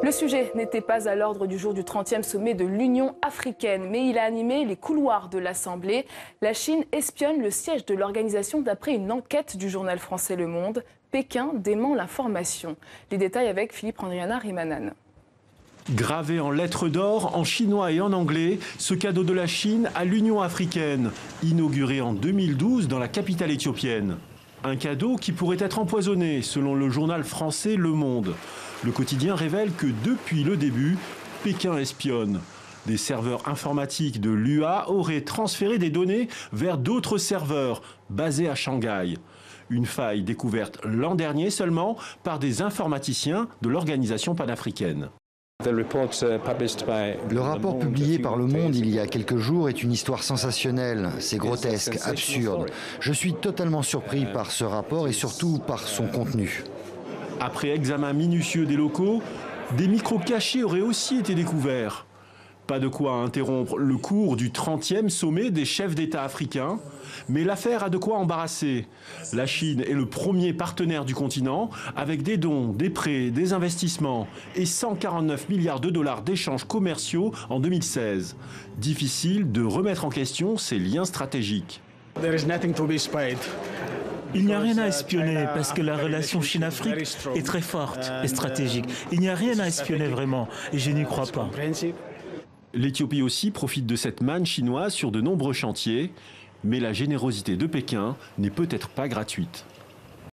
Le sujet n'était pas à l'ordre du jour du 30e sommet de l'Union africaine, mais il a animé les couloirs de l'Assemblée. La Chine espionne le siège de l'organisation d'après une enquête du journal français Le Monde. Pékin dément l'information. Les détails avec Philippe Andriana Rimanan. Gravé en lettres d'or, en chinois et en anglais, ce cadeau de la Chine à l'Union africaine, inauguré en 2012 dans la capitale éthiopienne. Un cadeau qui pourrait être empoisonné, selon le journal français Le Monde. Le quotidien révèle que depuis le début, Pékin espionne. Des serveurs informatiques de l'UA auraient transféré des données vers d'autres serveurs basés à Shanghai. Une faille découverte l'an dernier seulement par des informaticiens de l'organisation panafricaine. Le rapport publié par Le Monde il y a quelques jours est une histoire sensationnelle. C'est grotesque, absurde. Je suis totalement surpris par ce rapport et surtout par son contenu. Après examen minutieux des locaux, des micros cachés auraient aussi été découverts. Pas de quoi interrompre le cours du 30e sommet des chefs d'État africains, mais l'affaire a de quoi embarrasser. La Chine est le premier partenaire du continent, avec des dons, des prêts, des investissements et 149 milliards de dollars d'échanges commerciaux en 2016. Difficile de remettre en question ces liens stratégiques. Il n'y a rien à espionner parce que la relation Chine-Afrique est très forte et stratégique. Il n'y a rien à espionner vraiment et je n'y crois pas. L'Éthiopie aussi profite de cette manne chinoise sur de nombreux chantiers, mais la générosité de Pékin n'est peut-être pas gratuite.